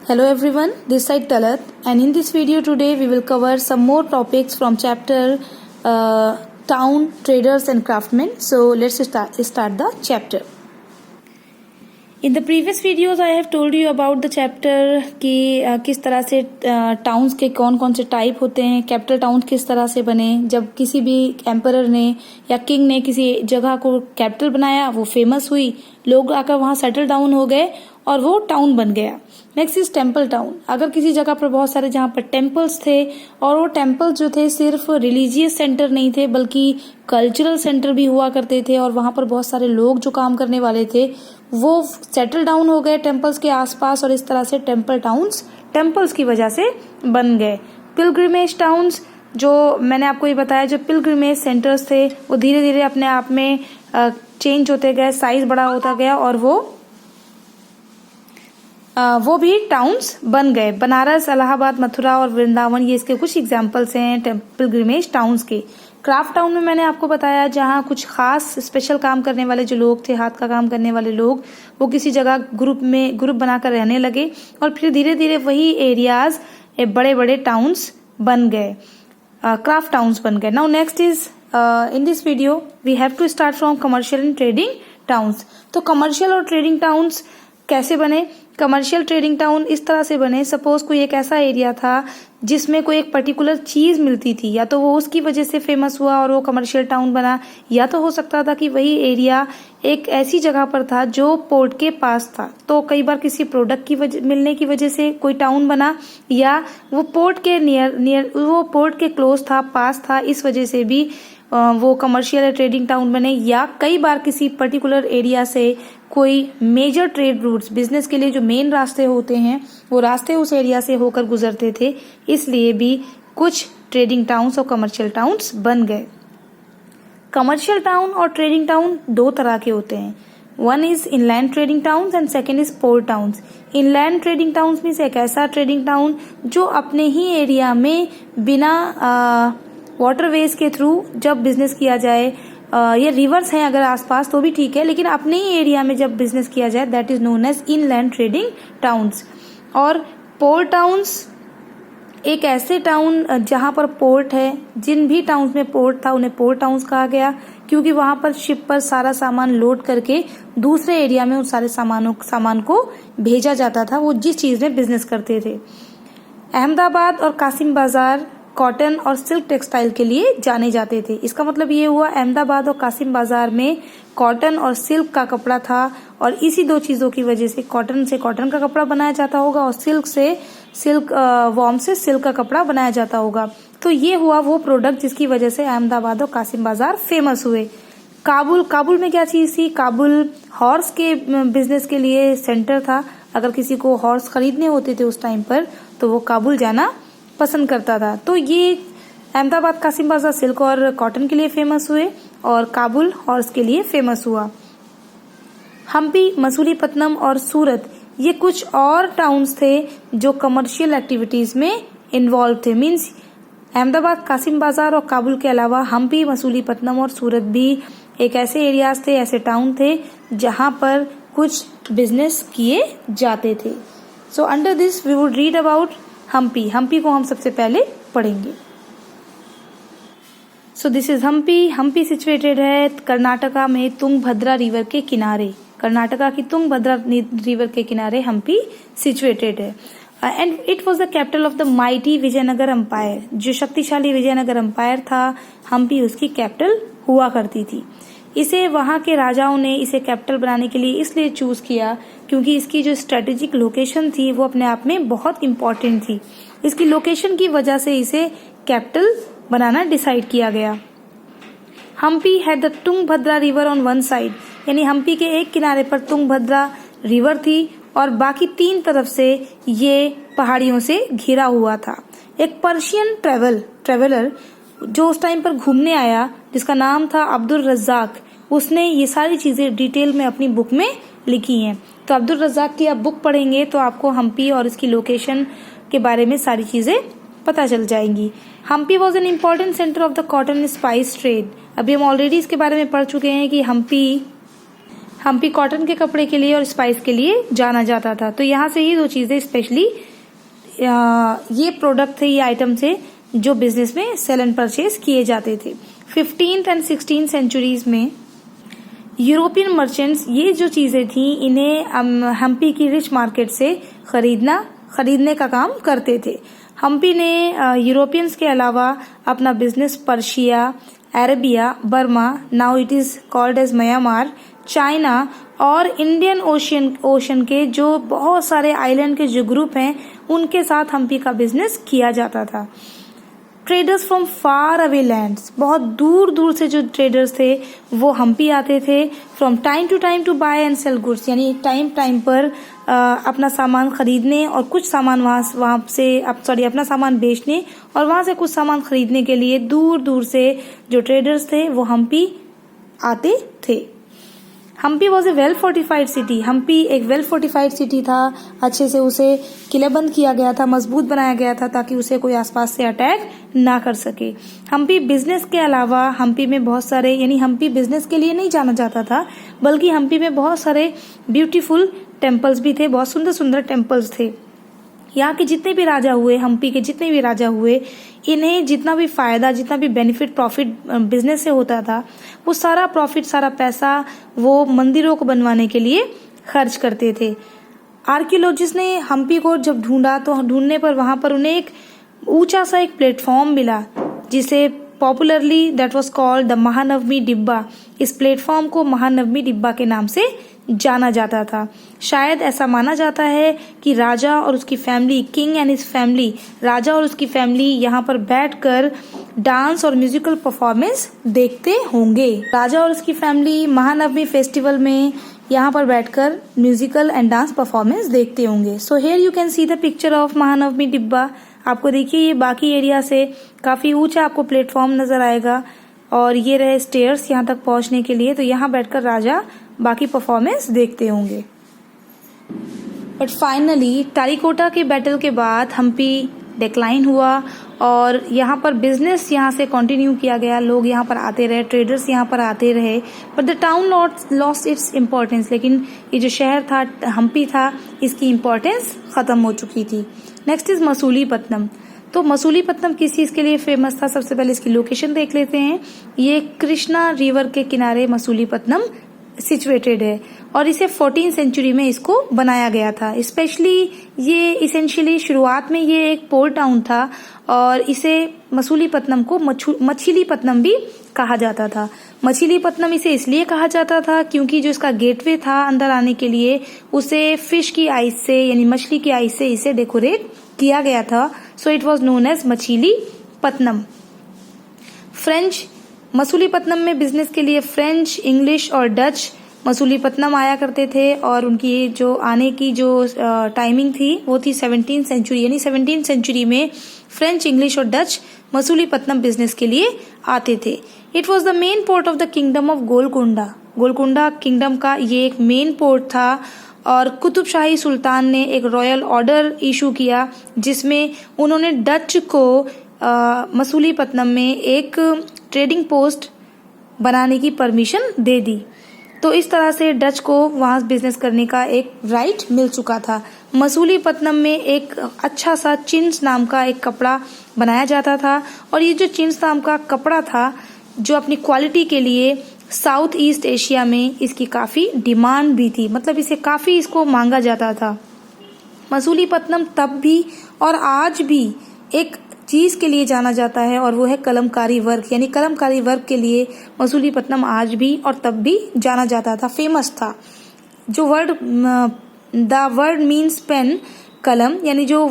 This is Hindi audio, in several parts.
Hello everyone, this side Talat, and in this video today we will cover some more topics from chapter Town, Traders and Craftsmen. So let's start the chapter. In the previous videos I have told you about the chapter कि किस तरह से टाउन्स के कौन कौन से टाइप होते हैं, कैपिटल टाउन्स किस तरह से बने, जब किसी भी एम्परर ने या किंग ने किसी जगह को कैपिटल बनाया, वो फेमस हुई, लोग आकर वहाँ सेटल डाउन हो गए और वो टाउन बन गया. Next is temple town. अगर किसी जगह पर बहुत सारे जहाँ पर टेम्पल्स थे और वो टेम्पल्स जो थे सिर्फ रिलीजियस सेंटर नहीं थे बल्कि कल्चरल सेंटर भी हुआ करते थे और वहाँ पर बहुत सारे लोग जो काम करने वाले थे वो सेटल डाउन हो गए टेम्पल्स के आसपास और इस तरह से टेम्पल टाउन्स टेम्पल्स की वजह से बन गए. पिलग्रिमेज टाउन्स, जो मैंने आपको ये बताया, जो पिलग्रिमेज सेंटर्स थे वो धीरे धीरे अपने आप में चेंज होते गए, साइज बड़ा होता गया और वो भी टाउन्स बन गए. बनारस, इलाहाबाद, मथुरा और वृंदावन ये इसके कुछ एग्जाम्पल्स हैं पिलग्रिमेज टाउन्स के. क्राफ्ट टाउन में मैंने आपको बताया जहाँ कुछ खास स्पेशल काम करने वाले जो लोग थे, हाथ का काम करने वाले लोग, वो किसी जगह ग्रुप बनाकर रहने लगे और फिर धीरे धीरे वही एरियाज बड़े बड़े टाउन्स बन गए, क्राफ्ट टाउन्स बन गए. Now next is in this video we have to start from commercial and trading towns. तो कमर्शियल और ट्रेडिंग टाउन्स कैसे बने? कमर्शियल ट्रेडिंग टाउन इस तरह से बने, सपोज कोई एक ऐसा एरिया था जिसमें कोई एक पर्टिकुलर चीज मिलती थी, या तो वो उसकी वजह से फेमस हुआ और वो कमर्शियल टाउन बना, या तो हो सकता था कि वही एरिया एक ऐसी जगह पर था जो पोर्ट के पास था, तो कई बार किसी प्रोडक्ट की मिलने की वजह से कोई टाउन बना, या वो पोर्ट के नियर वो पोर्ट के क्लोज था, पास था, इस वजह से भी वो कमर्शियल या ट्रेडिंग टाउन बने. या कई बार किसी पर्टिकुलर एरिया से कोई मेजर ट्रेड रूट्स, बिजनेस के लिए जो मेन रास्ते होते हैं वो रास्ते उस एरिया से होकर गुजरते थे, इसलिए भी कुछ ट्रेडिंग टाउन्स और कमर्शियल टाउन्स बन गए. कमर्शियल टाउन और ट्रेडिंग टाउन दो तरह के होते हैं. One is inland trading towns and second is port towns. Inland trading towns means एक ऐसा ट्रेडिंग टाउन जो अपने ही एरिया में बिना वाटरवेज के थ्रू जब बिजनेस किया जाए, ये रिवर्स हैं अगर आसपास तो भी ठीक है, लेकिन अपने ही एरिया में जब बिजनेस किया जाए, that is known as inland trading towns. और पोर्ट टाउन्स एक ऐसे टाउन जहां पर पोर्ट है, जिन भी टाउन्स में पोर्ट था उन्हें पोर्ट टाउन्स कहा गया, क्योंकि वहां पर शिप पर सारा सामान लोड करके दूसरे एरिया में उस सारे सामान को भेजा जाता था, वो जिस चीज में बिजनेस करते थे. अहमदाबाद और कासिम बाजार कॉटन और सिल्क टेक्सटाइल के लिए जाने जाते थे. इसका मतलब ये हुआ अहमदाबाद और कासिम बाजार में कॉटन और सिल्क का कपड़ा था और इसी दो चीजों की वजह से कॉटन से कॉटन का कपड़ा बनाया जाता होगा और वॉर्म से सिल्क का कपड़ा बनाया जाता होगा. तो ये हुआ वो प्रोडक्ट जिसकी वजह से अहमदाबाद और कासिम बाजार फेमस हुए. काबुल में क्या चीज थी? काबुल हॉर्स के बिजनेस के लिए सेंटर था. अगर किसी को हॉर्स खरीदने होते थे उस टाइम पर तो वो काबुल जाना पसंद करता था. तो ये अहमदाबाद कासिम बाजार सिल्क और कॉटन के लिए फेमस हुए और काबुल हॉर्स के लिए फेमस हुआ. हम्पी, मसूलीपट्टनम और सूरत ये कुछ और टाउन्स थे जो कमर्शियल एक्टिविटीज में इन्वॉल्व थे. मीन्स अहमदाबाद, कासिम बाजार और काबुल के अलावा हम्पी, मसूलीपट्टनम और सूरत भी एक ऐसे एरियाज थे, ऐसे टाउन थे जहां पर कुछ बिजनेस किए जाते थे. So under this we would read about Hampi को हम सबसे पहले पढ़ेंगे. So this is Hampi situated है कर्नाटका में तुंगभद्रा रिवर के किनारे. कर्नाटका की तुंगभद्रा रिवर के किनारे हम्पी सिचुएटेड है. And it was the capital of the mighty Vijayanagara empire. जो शक्तिशाली विजयनगर एम्पायर था, हम्पी उसकी कैपिटल हुआ करती थी. इसे वहां के राजाओं ने इसे कैपिटल बनाने के लिए इसलिए चूज किया क्योंकि इसकी जो स्ट्रेटेजिक लोकेशन थी वो अपने आप में बहुत इम्पोर्टेंट थी. इसकी लोकेशन की वजह से इसे कैपिटल बनाना डिसाइड किया गया. Hampi had the Tungabhadra river on one side. यानी हम्पी के एक किनारे पर तुंगभद्रा रिवर थी और बाकी तीन तरफ से ये पहाड़ियों से घिरा हुआ था. एक पर्शियन ट्रेवलर जो उस टाइम पर घूमने आया, जिसका नाम था अब्दुल रज्जाक, उसने ये सारी चीजें डिटेल में अपनी बुक में लिखी हैं. तो अब्दुल रज्जाक की आप बुक पढ़ेंगे तो आपको हम्पी और इसकी लोकेशन के बारे में सारी चीजें पता चल जाएंगी. Hampi was an important centre of the cotton spice trade. अभी हम ऑलरेडी इसके बारे में पढ़ चुके हैं कि हम्पी हम्पी कॉटन के कपड़े के लिए और स्पाइस के लिए जाना जाता था। तो यहाँ से ये दो चीजें स्पेशली ये प्रोडक्ट थे, ये आइटम थे जो बिजनेस में सेल एंड परचेज किए जाते थे। 15th एंड 16th सेंचुरीज में यूरोपियन मर्चेंट्स ये जो चीजें थी इन्हें हम्पी की रिच मार्केट से खरीदने का काम करते थे। हम्पी ने यूरोपियंस के अलावा अपना business Persia, Arabia, Burma, now it is called as Myanmar, China और इंडियन ओशन के जो बहुत सारे आइलैंड के जो ग्रुप हैं उनके साथ हम्पी का बिजनेस किया जाता था। Traders from far away lands, बहुत दूर दूर से जो ट्रेडर्स थे वो हम्पी आते थे from time to buy and sell goods, यानी टाइम पर अपना सामान खरीदने और कुछ सामान वहां से अपना सामान बेचने और वहां से कुछ सामान खरीदने के लिए दूर दूर से जो ट्रेडर्स थे वो हम्पी आते थे। Hampi was a well fortified city, Hampi एक वेल फोर्टिफाइड सिटी था, अच्छे से उसे किलेबंद किया गया था, मजबूत बनाया गया था ताकि उसे कोई आसपास से अटैक ना कर सके। हम्पी बिजनेस के अलावा हम्पी में बहुत सारे, यानी हम्पी बिजनेस के लिए नहीं जाना जाता था बल्कि हम्पी में बहुत सारे ब्यूटीफुल टेम्पल्स भी थे, बहुत सुंदर सुंदर टेम्पल्स थे। यहाँ के जितने भी राजा हुए, हम्पी के जितने भी राजा हुए, इन्हें जितना भी फायदा, जितना भी बेनिफिट प्रॉफिट बिजनेस से होता था वो सारा प्रॉफिट, सारा पैसा वो मंदिरों को बनवाने के लिए खर्च करते थे। आर्कियोलॉजिस्ट ने हम्पी को जब ढूंढा तो ढूंढने पर वहां पर उन्हें एक ऊंचा सा एक प्लेटफॉर्म मिला जिसे popularly that was called the Mahanavami डिब्बा। इस प्लेटफॉर्म को महानवमी डिब्बा के नाम से जाना जाता था। शायद ऐसा माना जाता है कि राजा और उसकी family, king and his family, राजा और उसकी फैमिली यहाँ पर बैठकर डांस और म्यूजिकल परफॉर्मेंस देखते होंगे। राजा और उसकी फैमिली महानवमी फेस्टिवल में यहाँ पर बैठकर म्यूजिकल एंड डांस परफॉर्मेंस देखते होंगे। So here you can see the picture of Mahanavami डिब्बा। आपको देखिए ये बाकी एरिया से काफी ऊंचा आपको प्लेटफॉर्म नजर आएगा और ये रहे स्टेयर्स यहाँ तक पहुंचने के लिए। तो यहाँ बैठकर राजा बाकी परफॉर्मेंस देखते होंगे। बट फाइनली टेराकोटा के बैटल के बाद हम्पी डिक्लाइन हुआ और यहाँ पर बिजनेस यहाँ से कंटिन्यू किया गया, लोग यहाँ पर आते रहे, ट्रेडर्स यहाँ पर आते रहे, but the town lost its importance. लेकिन ये जो शहर था हम्पी था, इसकी इम्पोर्टेंस खत्म हो चुकी थी। Next is Masulipatnam. तो मसूलीपट्टनम किस चीज के लिए फेमस था? सबसे पहले इसकी लोकेशन देख लेते हैं। ये कृष्णा रिवर के किनारे मसूलीपट्टनम सिचुएटेड है और इसे 14th सेंचुरी में इसको बनाया गया था। स्पेशली ये इसेंशियली शुरुआत में ये एक पोर्ट टाउन था और इसे मसूलीपट्टनम को मछलीपट्टनम भी कहा जाता था। मछलीपट्टनम इसे इसलिए कहा जाता था क्योंकि जो इसका गेटवे था अंदर आने के लिए उसे फिश की आइस से, यानी मछली की आइस से इसे डेकोरेट किया गया था। So it was known as Machilipatnam. French Masulipatnam में बिजनेस के लिए फ्रेंच, इंग्लिश और डच मसूलीपट्टनम आया करते थे और उनकी जो आने की जो टाइमिंग थी वो थी 17th सेंचुरी, यानी 17th सेंचुरी में फ्रेंच, इंग्लिश और डच मसूलीपट्टनम बिजनेस के लिए आते थे। It was the main port of the kingdom of Golconda. Golconda kingdom का ये एक मेन पोर्ट था और कुतुब शाही सुल्तान ने एक रॉयल ऑर्डर इशू किया जिसमें उन्होंने डच को मसूलीपट्टनम में एक ट्रेडिंग पोस्ट बनाने की परमिशन दे दी। तो इस तरह से डच को वहां बिजनेस करने का एक राइट मिल चुका था। मसूलीपट्टनम में एक अच्छा सा चिन्स नाम का एक कपड़ा बनाया जाता था और ये जो चिन्स नाम का कपड़ा था जो अपनी क्वालिटी के लिए साउथ ईस्ट एशिया में इसकी काफी डिमांड भी थी, मतलब इसे काफी इसको मांगा जाता था। मसूलीपट्टनम तब भी और आज भी एक चीज के लिए जाना जाता है और वो है कलमकारी वर्क, यानी कलमकारी वर्क के लिए मसूलीपट्टनम आज भी और तब भी जाना जाता था, फेमस था। जो द वर्ड मीन्स पेन, कलम, यानी जो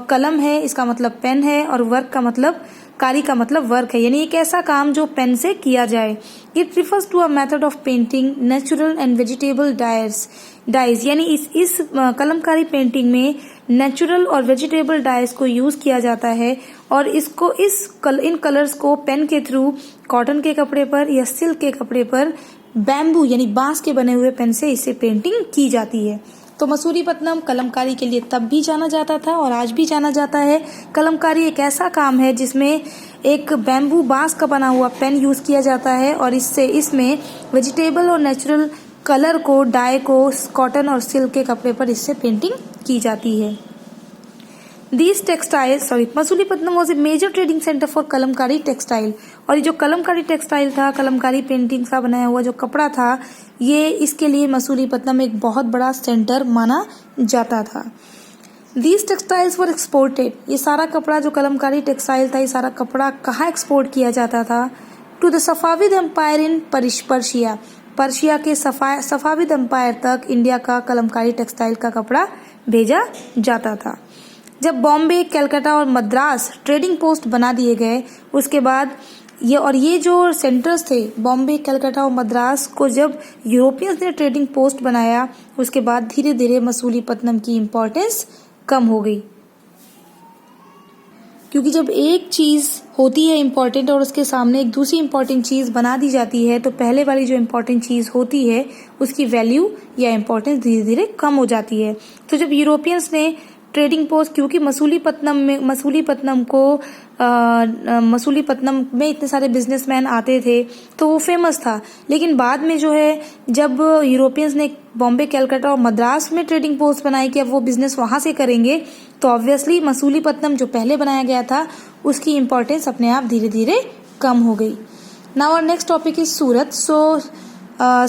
कलम है इसका मतलब पेन है और वर्क का मतलब, कारी का मतलब वर्क है, यानी एक ऐसा काम जो पेन से किया जाए। It refers to a method of painting natural and vegetable dyes, यानी इस कलमकारी पेंटिंग में नेचुरल और वेजिटेबल डाइज को यूज किया जाता है और इन कलर्स को पेन के थ्रू कॉटन के कपड़े पर या सिल्क के कपड़े पर बैम्बू यानी बांस के बने हुए पेन से इससे पेंटिंग की जाती है। तो मसूलीपट्टनम कलमकारी के लिए तब भी जाना जाता था और आज भी जाना जाता है। कलमकारी एक ऐसा काम है जिसमें एक बैम्बू बांस का बना हुआ पेन यूज किया जाता है और इसमें वेजिटेबल और नेचुरल कलर को, डाई को कॉटन और सिल्क के कपड़े पर इससे पेंटिंग की जाती है। Masulipatnam was a major trading centre for Kalamkari textile. और ये जो कलमकारी टेक्सटाइल था, कलमकारी पेंटिंग का बनाया हुआ जो कपड़ा था, ये इसके लिए मसूलीपट्टनम एक बहुत बड़ा सेंटर माना जाता था। These textiles were exported। ये सारा कपड़ा जो कलमकारी टेक्सटाइल था, ये सारा कपड़ा कहाँ एक्सपोर्ट किया जाता था? To the Safavid empire in Persia. Persia के सफाविद एम्पायर तक इंडिया का कलमकारी टेक्सटाइल का कपड़ा भेजा जाता था। जब बॉम्बे, कलकत्ता और मद्रास ट्रेडिंग पोस्ट बना दिए गए, उसके बाद ये जो सेंटर्स थे बॉम्बे, कलकत्ता और मद्रास को जब यूरोपियंस ने ट्रेडिंग पोस्ट बनाया, उसके बाद धीरे धीरे मसूलीपट्टनम की इम्पोर्टेंस कम हो गई। क्योंकि जब एक चीज होती है इम्पोर्टेंट और उसके सामने एक दूसरी इम्पोर्टेंट चीज बना दी जाती है, तो पहले वाली जो इम्पोर्टेंट चीज होती है उसकी वैल्यू या इम्पोर्टेंस धीरे धीरे कम हो जाती है। तो जब यूरोपियंस ने ट्रेडिंग पोस्ट, क्योंकि मसूलीपट्टनम में इतने सारे बिजनेसमैन आते थे तो वो फेमस था, लेकिन बाद में जो है जब यूरोपियंस ने बॉम्बे, कलकत्ता और मद्रास में ट्रेडिंग पोस्ट बनाई कि अब वो बिजनेस वहां से करेंगे, तो ऑब्वियसली मसूलीपट्टनम जो पहले बनाया गया था उसकी इम्पोर्टेंस अपने आप धीरे धीरे कम हो गई। Now our next topic is Surat.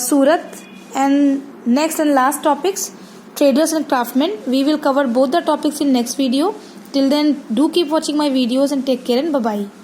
Surat and next and last topics, traders and craftsmen. We will cover both the topics in next video. Till then, do keep watching my videos and take care and bye bye.